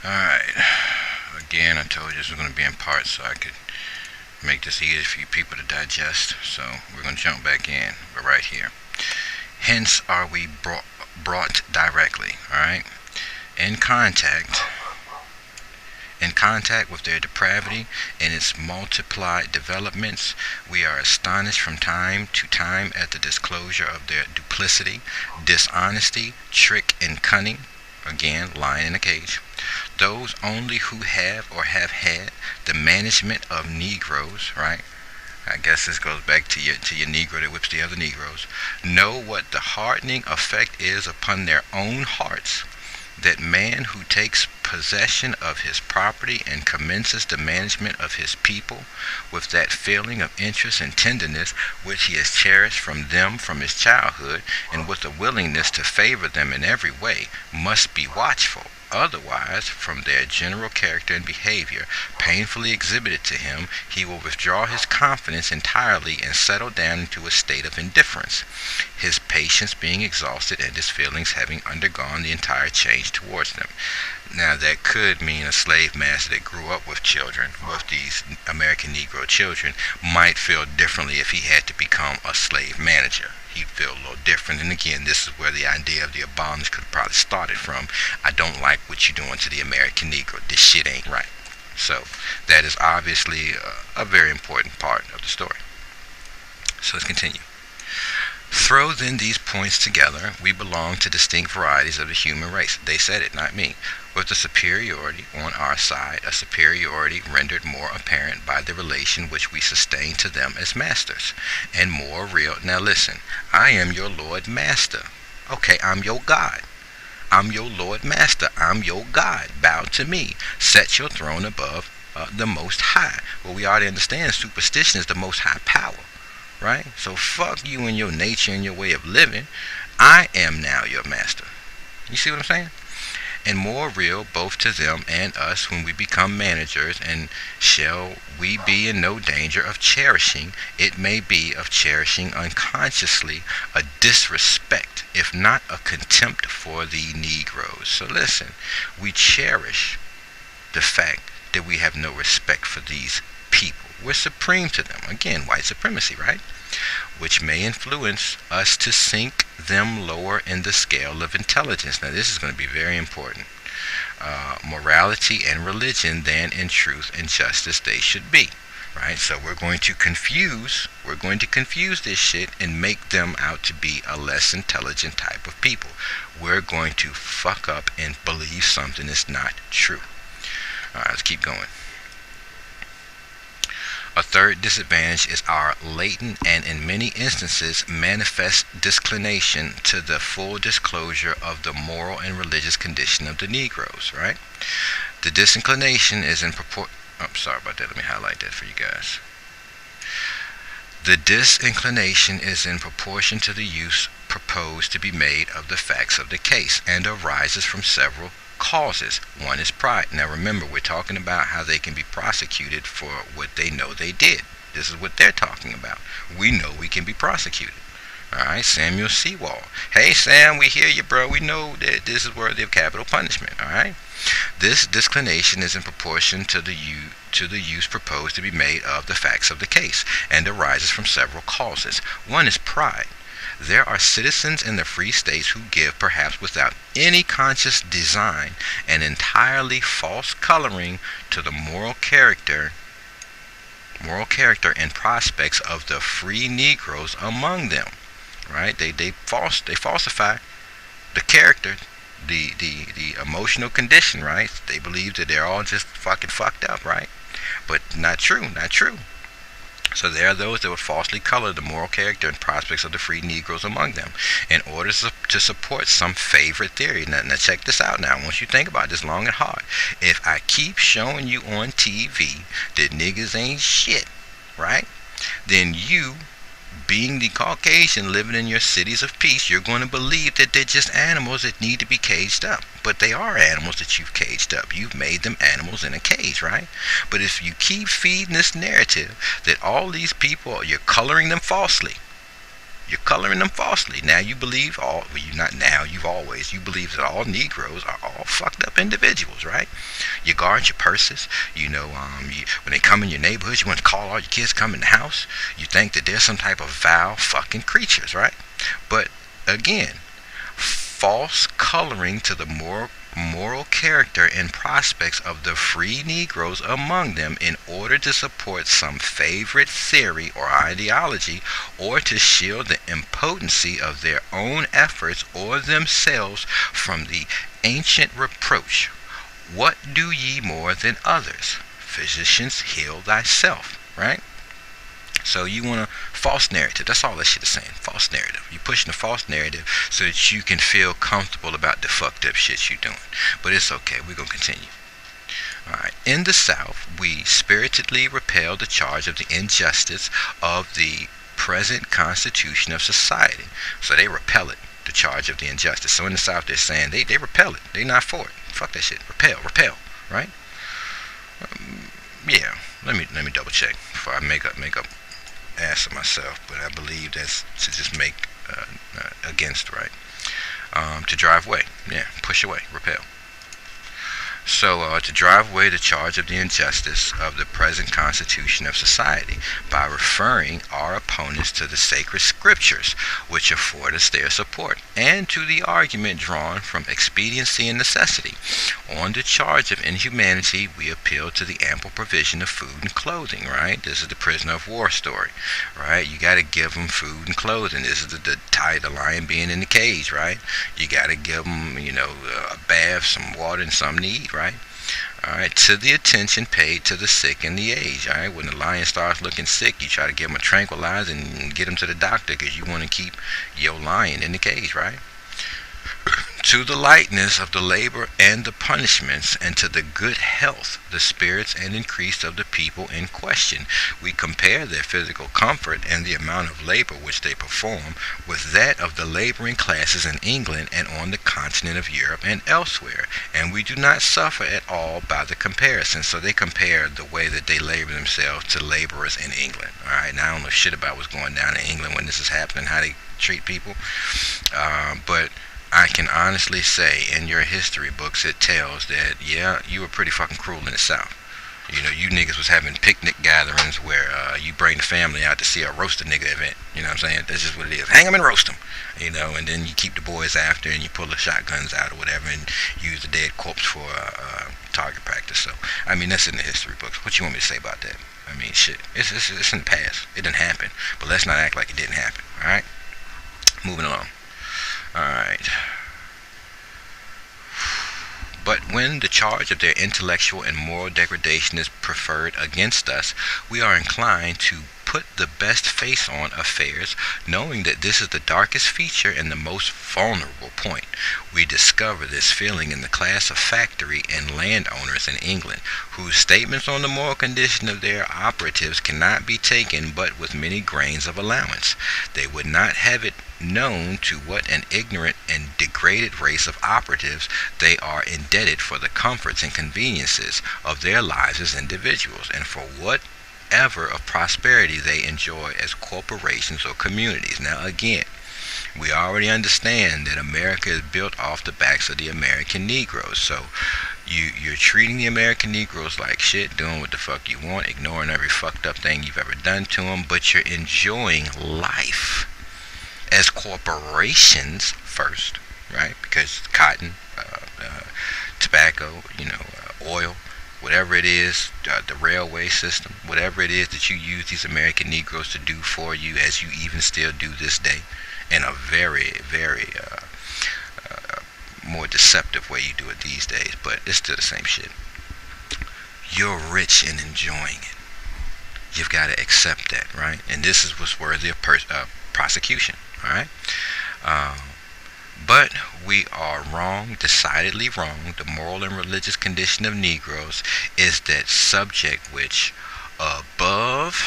Alright, again, I told you this was going to be in parts so I could make this easy for you people to digest. So we're going to jump back in. We're right here. Hence are we brought directly, alright, in contact with their depravity and its multiplied developments. We are astonished from time to time at the disclosure of their duplicity, dishonesty, trick, and cunning. Again, lion in a cage. Those only who have or have had the management of Negroes, right? I guess this goes back to your Negro that whips the other Negroes. Know what the hardening effect is upon their own hearts. That man who takes possession of his property and commences the management of his people with that feeling of interest and tenderness which he has cherished from them from his childhood, and with a willingness to favor them in every way, must be watchful. Otherwise, from their general character and behavior painfully exhibited to him, he will withdraw his confidence entirely and settle down into a state of indifference, his patience being exhausted and his feelings having undergone the entire change towards them. Now, that could mean a slave master that grew up with children, with these American Negro children, might feel differently if he had to become a slave manager. He'd feel a little different. And again, this is where the idea of the abolish could probably started from. I don't like what you're doing to the American Negro. This shit ain't right. So that is obviously a very important part of the story. So let's continue. Throw then these points together. We belong to distinct varieties of the human race. They said it, not me. With the superiority on our side, a superiority rendered more apparent by the relation which we sustain to them as masters, and more real. Now listen, I am your Lord Master. Okay, I'm your God. I'm your Lord Master. I'm your God. Bow to me. Set your throne above the Most High. Well, we already understand superstition is the Most High power, right? So fuck you and your nature and your way of living. I am now your master. You see what I'm saying? And more real both to them and us when we become managers, and shall we be in no danger of cherishing, it may be of cherishing unconsciously, a disrespect, if not a contempt for the Negroes. So listen, we cherish the fact that we have no respect for these people. We're supreme to them. Again, white supremacy, right? Which may influence us to sink them lower in the scale of intelligence. Now, this is going to be very important. Morality and religion than in truth and justice they should be, right? So we're going to confuse this shit and make them out to be a less intelligent type of people. We're going to fuck up and believe something that's not true. All right, let's keep going. A third disadvantage is our latent and in many instances manifest disinclination to the full disclosure of the moral and religious condition of the Negroes, right? The disinclination is in proportion. Oh, sorry about that. Let me highlight that for you guys. The disinclination is in proportion to the use proposed to be made of the facts of the case, and arises from several causes. One is pride. Now remember, we're talking about how they can be prosecuted for what they know they did. This is what they're talking about. We know we can be prosecuted. Alright, Samuel Sewall. Hey Sam, we hear you, bro. We know that this is worthy of capital punishment. Alright? This disinclination is in proportion to the use proposed to be made of the facts of the case, and arises from several causes. One is pride. There are citizens in the free states who give, perhaps without any conscious design, an entirely false coloring to the moral character and prospects of the free Negroes among them. Right? They falsify the character, the emotional condition, right? They believe that they're all just fucking fucked up, right? But not true. So there are those that would falsely color the moral character and prospects of the free Negroes among them in order to support some favorite theory. Now check this out now. I want you to think about this long and hard. If I keep showing you on TV that niggas ain't shit, right? Then you, being the Caucasian living in your cities of peace, you're going to believe that they're just animals that need to be caged up. But they are animals that you've caged up. You've made them animals in a cage, right? But if you keep feeding this narrative that all these people, you're coloring them falsely, You're coloring them falsely. Now you believe all, well, you not now, you've always, you believe that all Negroes are all fucked up individuals, right? You guard your purses. When they come in your neighborhood, you want to call all your kids come in the house. You think that they're some type of vile fucking creatures, right? But again, false coloring to the moral character and prospects of the free Negroes among them in order to support some favorite theory or ideology, or to shield the impotency of their own efforts or themselves from the ancient reproach. What do ye more than others? Physicians, heal thyself, right? So you want a false narrative. That's all that shit is saying. False narrative. You're pushing a false narrative so that you can feel comfortable about the fucked up shit you're doing. But it's okay. We're going to continue. Alright. In the South, we spiritedly repel the charge of the injustice of the present constitution of society. So they repel it, the charge of the injustice. So in the South, they're saying they repel it. They're not for it. Fuck that shit. Repel. Right? Yeah. Let me double check before I make up answer myself, but I believe that's to just make against, right? To drive away, yeah, push away, repel. So to drive away the charge of the injustice of the present constitution of society by referring our opponents to the sacred scriptures, which afford us their support, and to the argument drawn from expediency and necessity. On the charge of inhumanity, we appeal to the ample provision of food and clothing, right? This is the prisoner of war story, right? You got to give them food and clothing. This is the lion being in the cage, right? You got to give them, a bath, some water, and something to eat, right? Alright, to the attention paid to the sick and the aged. Alright, when the lion starts looking sick, you try to give him a tranquilizer and get him to the doctor because you want to keep your lion in the cage, right? To the lightness of the labor and the punishments, and to the good health, the spirits, and increase of the people in question. We compare their physical comfort and the amount of labor which they perform with that of the laboring classes in England and on the continent of Europe and elsewhere, and we do not suffer at all by the comparison. So they compare the way that they labor themselves to laborers in England. Alright, now I don't know shit about what's going down in England when this is happening, how they treat people, but I can honestly say in your history books it tells that, yeah, you were pretty fucking cruel in the South. You niggas was having picnic gatherings where you bring the family out to see a roast a nigga event. You know what I'm saying? That's just what it is. Hang them and roast them. And then you keep the boys after and you pull the shotguns out or whatever and use the dead corpse for target practice. So, I mean, that's in the history books. What you want me to say about that? I mean, shit. It's in the past. It didn't happen. But let's not act like it didn't happen. Alright? Moving along. Alright. But when the charge of their intellectual and moral degradation is preferred against us, we are inclined to put the best face on affairs, knowing that this is the darkest feature and the most vulnerable point. We discover this feeling in the class of factory and landowners in England, whose statements on the moral condition of their operatives cannot be taken but with many grains of allowance. They would not have it known to what an ignorant and degraded race of operatives they are indebted for the comforts and conveniences of their lives as individuals, and for whatever of prosperity they enjoy as corporations or communities. Now again, we already understand that America is built off the backs of the American Negroes. So you're treating the American Negroes like shit, doing what the fuck you want, ignoring every fucked up thing you've ever done to them, but you're enjoying life as corporations first, right? Because cotton, tobacco, oil, whatever it is, the railway system, whatever it is that you use these American Negroes to do for you, as you even still do this day, in a very, very more deceptive way you do it these days, but it's still the same shit. You're rich and enjoying it. You've got to accept that, right? And this is what's worthy of prosecution, all right? But we are wrong, decidedly wrong. The moral and religious condition of Negroes is that subject which above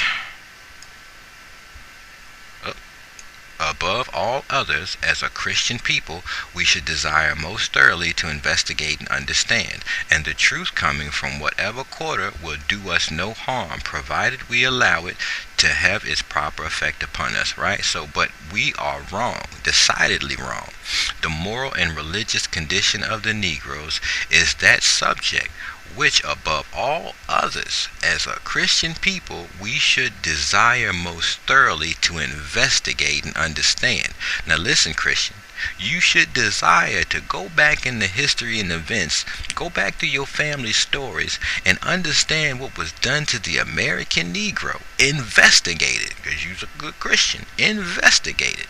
all others, as a Christian people, we should desire most thoroughly to investigate and understand, and the truth coming from whatever quarter will do us no harm, provided we allow it to have its proper effect upon us, right? So, but we are wrong, decidedly wrong. The moral and religious condition of the Negroes is that subject which above all others, as a Christian people, we should desire most thoroughly to investigate and understand. Now listen, Christian, you should desire to go back in the history and events, go back to your family stories, and understand what was done to the American Negro. Investigate it, because you're a good Christian. Investigate it.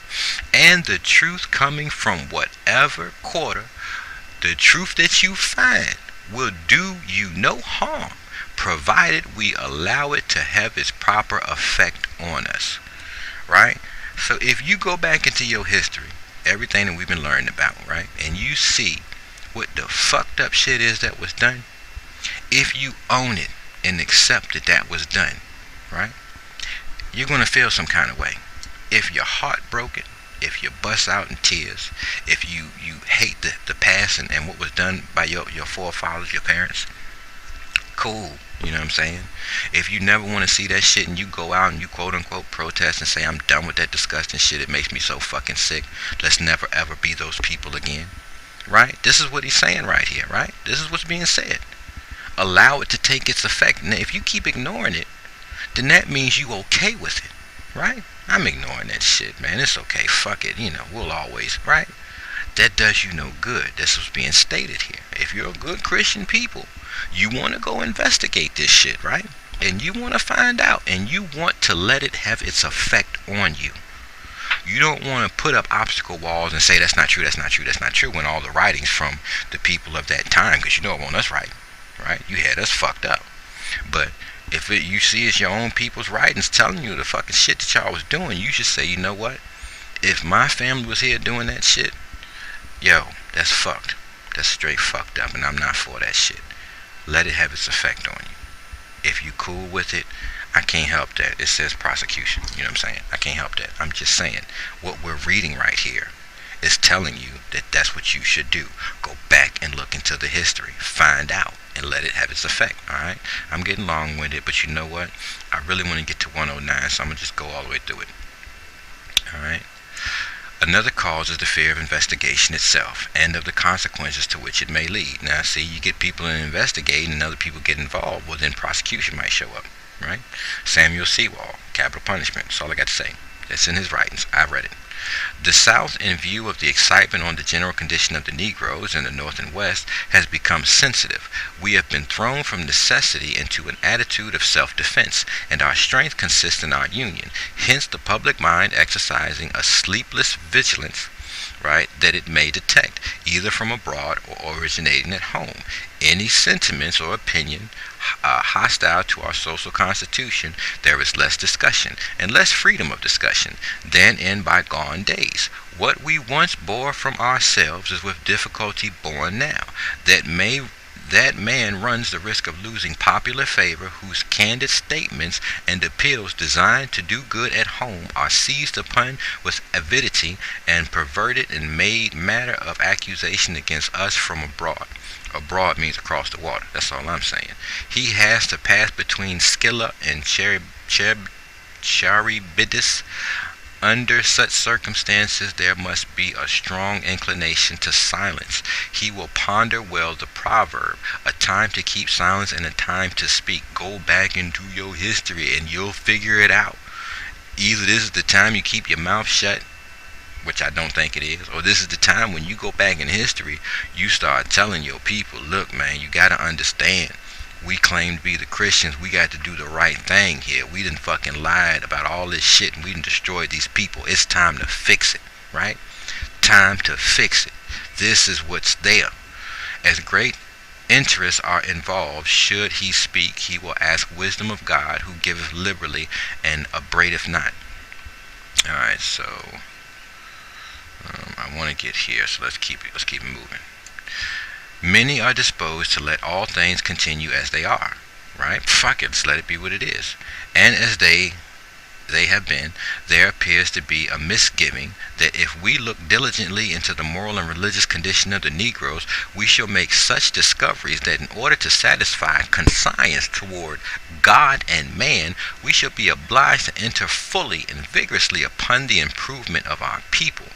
And the truth coming from whatever quarter, the truth that you find will do you no harm, provided we allow it to have its proper effect on us. Right? So if you go back into your history, everything that we've been learning about, right, and you see what the fucked up shit is that was done, if you own it and accept that that was done, right, you're going to feel some kind of way. If you're heartbroken, if you bust out in tears, if you hate the past and what was done by your forefathers, your parents, cool. You know what I'm saying? If you never want to see that shit and you go out and you quote unquote protest and say, I'm done with that disgusting shit, it makes me so fucking sick, let's never ever be those people again. Right? This is what he's saying right here, right? This is what's being said. Allow it to take its effect. Now, if you keep ignoring it, then that means you okay with it. Right? I'm ignoring that shit, man. It's okay. Fuck it. We'll always, right? That does you no good. That's what's being stated here. If you're a good Christian people, you want to go investigate this shit, right? And you want to find out, and you want to let it have its effect on you. You don't want to put up obstacle walls and say that's not true, that's not true, that's not true, when all the writings from the people of that time, because you know it want us right? You had us fucked up. But if you see it's your own people's writings telling you the fucking shit that y'all was doing, you should say, you know what? If my family was here doing that shit, yo, that's fucked. That's straight fucked up, and I'm not for that shit. Let it have its effect on you. If you cool with it, I can't help that. It says prosecution. You know what I'm saying? I can't help that. I'm just saying what we're reading right here is telling you that that's what you should do. Go back and look into the history. Find out and let it have its effect. Alright? I'm getting long-winded, but you know what? I really want to get to 109, so I'm going to just go all the way through it. Alright? Another cause is the fear of investigation itself and of the consequences to which it may lead. Now, see, you get people in investigating and other people get involved, well, then prosecution might show up, right? Samuel Sewall, Capital Punishment. That's all I got to say. That's in his writings. I read it. The South, in view of the excitement on the general condition of the Negroes in the North and West, has become sensitive. We have been thrown from necessity into an attitude of self-defense, and our strength consists in our union. Hence the public mind exercising a sleepless vigilance, right, that it may detect, either from abroad or originating at home, any sentiments or opinion hostile to our social constitution. There is less discussion and less freedom of discussion than in bygone days. What we once bore from ourselves is with difficulty borne now. That man runs the risk of losing popular favor whose candid statements and appeals designed to do good at home are seized upon with avidity and perverted and made matter of accusation against us from abroad. Abroad means across the water. That's all I'm saying. He has to pass between Scylla and Charybdis. Under such circumstances, there must be a strong inclination to silence. He will ponder well the proverb, a time to keep silence and a time to speak. Go back into your history and you'll figure it out. Either this is the time you keep your mouth shut, which I don't think it is, or this is the time when you go back in history, you start telling your people, look, man, you got to understand, we claim to be the Christians, we got to do the right thing here. We done fucking lied about all this shit and we done destroyed these people. It's time to fix it, right? Time to fix it. This is what's there. As great interests are involved, should he speak, he will ask wisdom of God, who giveth liberally and upbraideth not. Alright, so I want to get here, so let's keep it moving. Many are disposed to let all things continue as they are, right? Fuck it, let's let it be what it is. And as they have been, there appears to be a misgiving that if we look diligently into the moral and religious condition of the Negroes, we shall make such discoveries that in order to satisfy conscience toward God and man, we shall be obliged to enter fully and vigorously upon the improvement of our people.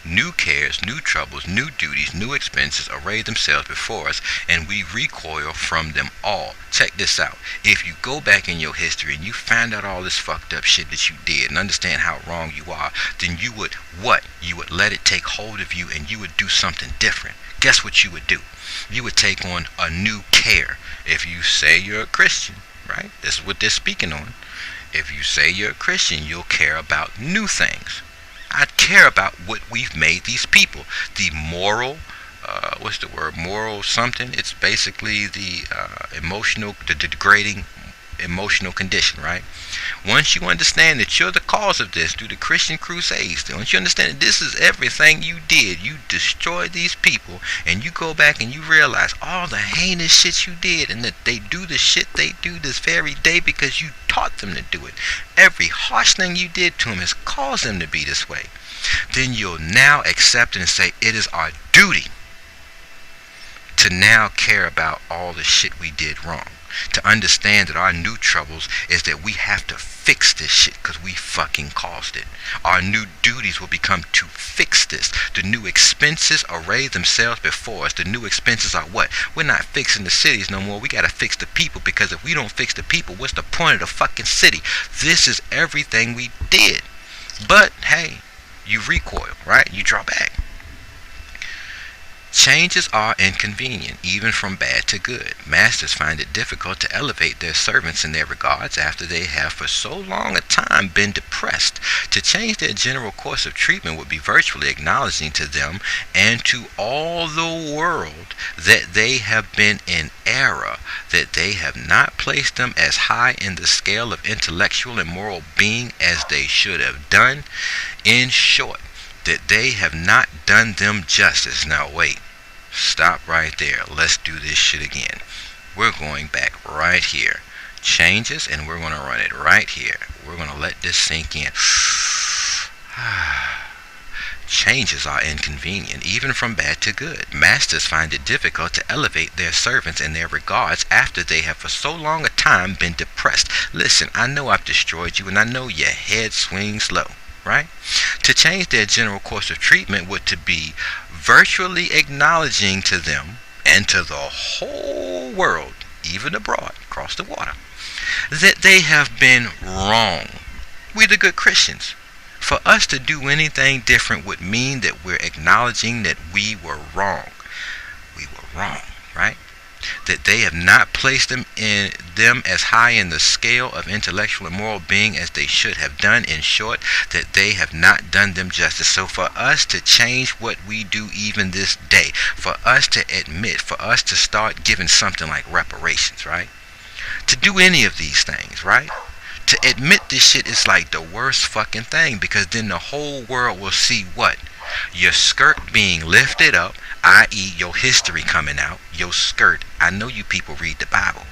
New cares, new troubles, new duties, new expenses array themselves before us, and we recoil from them all. Check this out. If you go back in your history and you find out all this fucked up shit that you did and understand how wrong you are, then you would what? You would let it take hold of you and you would do something different. Guess what you would do? You would take on a new care. If you say you're a Christian, right? This is what they're speaking on. If you say you're a Christian, you'll care about new things. I care about what we've made these people. The moral, what's the word? Moral something. It's basically the emotional, the degrading emotional condition, right? Once you understand that you're the cause of this through the Christian crusades, once you understand that this is everything you did, you destroyed these people, and you go back and you realize all the heinous shit you did, and that they do the shit they do this very day because you taught them to do it. Every harsh thing you did to them has caused them to be this way. Then you'll now accept it and say, it is our duty to now care about all the shit we did wrong. To understand that our new troubles is that we have to fix this shit because we fucking caused it. Our new duties will become to fix this. The new expenses array themselves before us. The new expenses are what? We're not fixing the cities no more. We gotta fix the people, because if we don't fix the people, what's the point of the fucking city? This is everything we did. But hey, you recoil, right? You draw back. Changes are inconvenient, even from bad to good. Masters find it difficult to elevate their servants in their regards after they have for so long a time been depressed. To change their general course of treatment would be virtually acknowledging to them and to all the world that they have been in error, that they have not placed them as high in the scale of intellectual and moral being as they should have done. In short, that they have not done them justice. Now wait, stop right there. Let's do this shit again. We're going back right here. Changes, and we're going to run it right here. We're going to let this sink in. Changes are inconvenient, even from bad to good. Masters find it difficult to elevate their servants in their regards after they have for so long a time been depressed. Listen, I know I've destroyed you, and I know your head swings low. Right? To change their general course of treatment would to be virtually acknowledging to them and to the whole world, even abroad, across the water, that they have been wrong. We the good Christians. For us to do anything different would mean that we're acknowledging that we were wrong. We were wrong, right? That they have not placed them as high in the scale of intellectual and moral being as they should have done. In short, that they have not done them justice. So for us to change what we do even this day, for us to admit, for us to start giving something like reparations, right? To do any of these things, right? To admit this shit is like the worst fucking thing, because then the whole world will see what? Your skirt being lifted up, i.e. your history coming out, your skirt. I know you people read the Bible.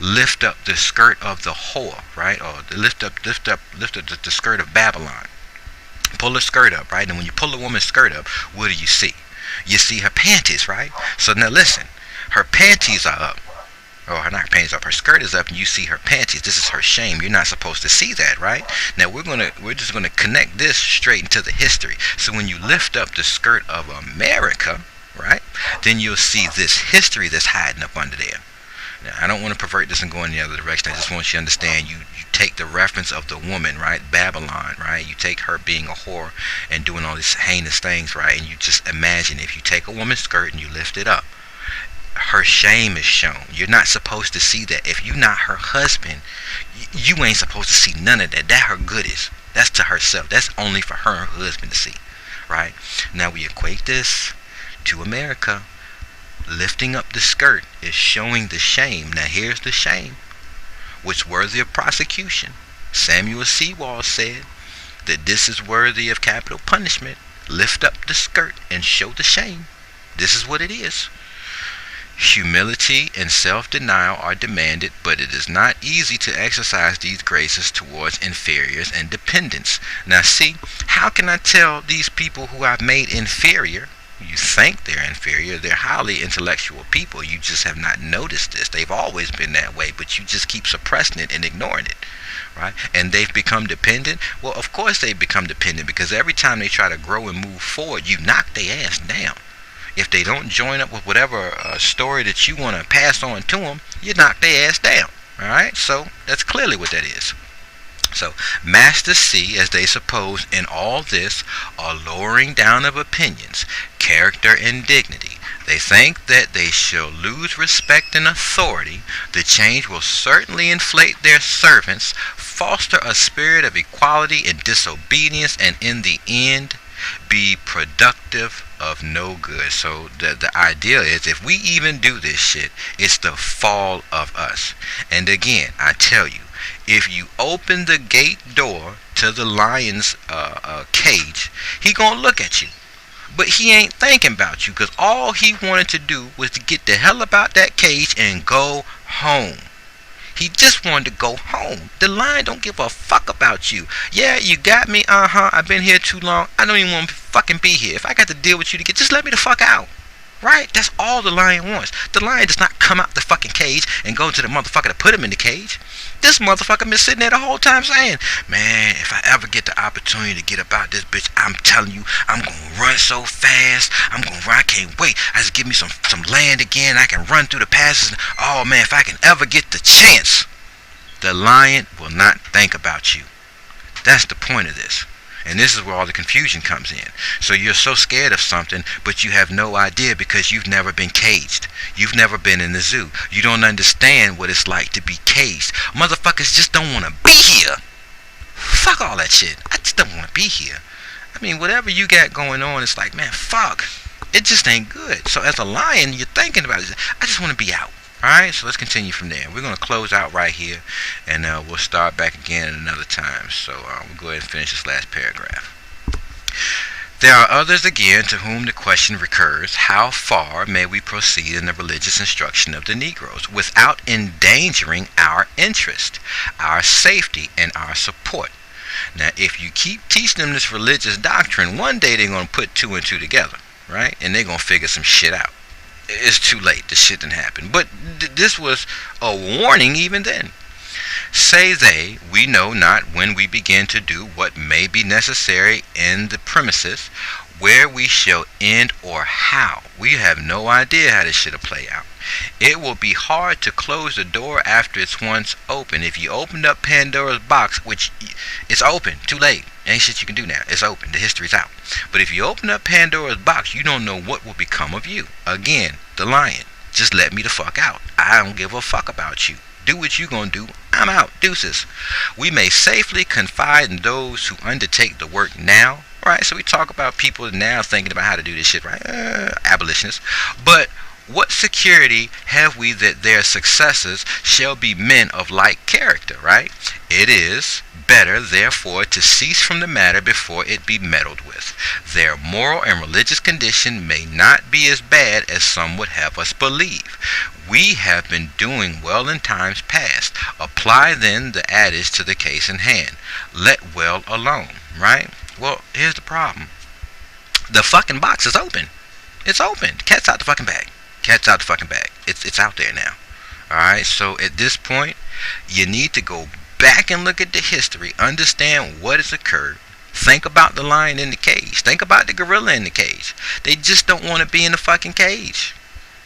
Lift up the skirt of the whore, right? Or lift up the skirt of Babylon. Pull the skirt up, right? And when you pull a woman's skirt up, what do you see? You see her panties, right? So now listen, her panties are up. Or not her panties up, her skirt is up, and you see her panties. This is her shame. You're not supposed to see that, right? Now we're just gonna connect this straight into the history. So when you lift up the skirt of America, right, then you'll see this history that's hiding up under there. Now, I don't want to pervert this and go in the other direction. I just want you to understand, you take the reference of the woman, right, Babylon, right? You take her being a whore and doing all these heinous things, right? And you just imagine if you take a woman's skirt and you lift it up, her shame is shown. You're not supposed to see that. If you're not her husband, you ain't supposed to see none of that. That her goodies. That's to herself. That's only for her and her husband to see, right? Now we equate this to America. Lifting up the skirt is showing the shame. Now here's the shame, which worthy of prosecution. Samuel Sewall said that this is worthy of capital punishment. Lift up the skirt and show the shame. This is what it is. Humility and self-denial are demanded, but it is not easy to exercise these graces towards inferiors and dependents. Now see, how can I tell these people who I've made inferior? You think they're inferior. They're highly intellectual people. You just have not noticed this. They've always been that way, but you just keep suppressing it and ignoring it. Right? And they've become dependent. Well, of course they become dependent, because every time they try to grow and move forward, you knock their ass down. If they don't join up with whatever story that you want to pass on to them, you knock their ass down. Alright? So that's clearly what that is. So masters see, as they suppose, in all this a lowering down of opinions, character, and dignity. They think that they shall lose respect and authority. The change will certainly inflate their servants, foster a spirit of equality and disobedience, and in the end be productive of no good. So the idea is, if we even do this shit, it's the fall of us. And again, I tell you, if you open the gate door to the lion's cage, he gonna look at you. But he ain't thinking about you, because all he wanted to do was to get the hell about that cage and go home. He just wanted to go home. The lion don't give a fuck about you. Yeah, you got me, I've been here too long. I don't even want to fucking be here. If I got to deal with you to get, just let me the fuck out. Right? That's all the lion wants. The lion does not come out the fucking cage and go to the motherfucker to put him in the cage. This motherfucker been sitting there the whole time saying, man, if I ever get the opportunity to get about this bitch, I'm telling you, I'm gonna run so fast. I'm gonna run, I can't wait. I just give me some land again. I can run through the passes. Oh man, if I can ever get the chance. The lion will not think about you. That's the point of this. And this is where all the confusion comes in. So you're so scared of something, but you have no idea, because you've never been caged. You've never been in the zoo. You don't understand what it's like to be caged. Motherfuckers just don't want to be here. Fuck all that shit. I just don't want to be here. I mean, whatever you got going on, it's like, man, fuck. It just ain't good. So as a lion, you're thinking about it. I just want to be out. Alright, so let's continue from there. We're going to close out right here, and we'll start back again at another time. So we'll go ahead and finish this last paragraph. There are others again to whom the question recurs, how far may we proceed in the religious instruction of the Negroes without endangering our interest, our safety, and our support? Now, if you keep teaching them this religious doctrine, one day they're going to put two and two together, right? And they're going to figure some shit out. It's too late. The shit didn't happen. But this was a warning even then. Say they, we know not when we begin to do what may be necessary in the premises, where we shall end or how. We have no idea how this shit'll play out. It will be hard to close the door after it's once open. If you opened up Pandora's box, which it's open, too late. Ain't shit you can do now. It's open. The history's out. But if you open up Pandora's box, you don't know what will become of you. Again, the lion. Just let me the fuck out. I don't give a fuck about you. Do what you gonna do. I'm out. Deuces. We may safely confide in those who undertake the work now. Right? So we talk about people now thinking about how to do this shit, right? Abolitionists. But what security have we that their successors shall be men of like character, right? It is better, therefore, to cease from the matter before it be meddled with. Their moral and religious condition may not be as bad as some would have us believe. We have been doing well in times past. Apply then the adage to the case in hand. Let well alone, right? Well, here's the problem. The fucking box is open. It's open. Cat's out the fucking bag. Cat's out the fucking bag. It's out there now. Alright, so at this point, you need to go back and look at the history, understand what has occurred, think about the lion in the cage, think about the gorilla in the cage. They just don't want to be in the fucking cage.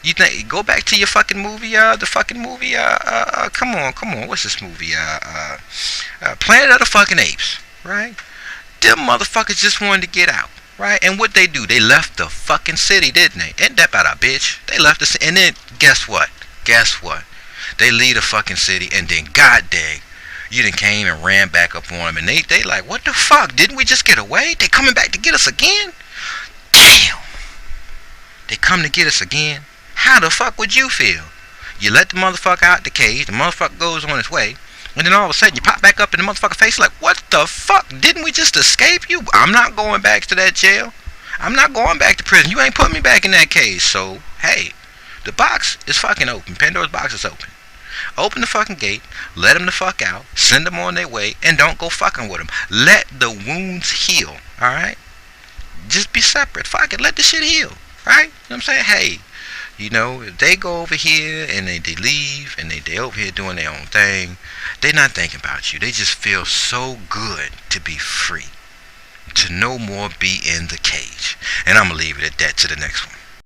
You think, go back to your fucking movie, come on, what's this movie, Planet of the fucking Apes, right? Them motherfuckers just wanted to get out. Right? And what they do, they left the fucking city, didn't they? Ain't that about a bitch? They left the city, and then guess what? They leave the fucking city, and then god dang, you done came and ran back up on them, and they like, what the fuck? Didn't we just get away? They coming back to get us again? Damn. They come to get us again? How the fuck would you feel? You let the motherfucker out the cage, the motherfucker goes on his way, and then all of a sudden you pop back up in the motherfucking face like, what the fuck? Didn't we just escape you? I'm not going back to that jail. I'm not going back to prison. You ain't put me back in that cage. So, hey, The box is fucking open. Pandora's box is open. Open the fucking gate, let them the fuck out, send them on their way, and don't go fucking with them. Let the wounds heal, alright? Just be separate. Fuck it, let the shit heal, right? You know what I'm saying? Hey, if they go over here and they leave and they over here doing their own thing, they're not thinking about you. They just feel so good to be free, to no more be in the cage. And I'm going to leave it at that. To the next one.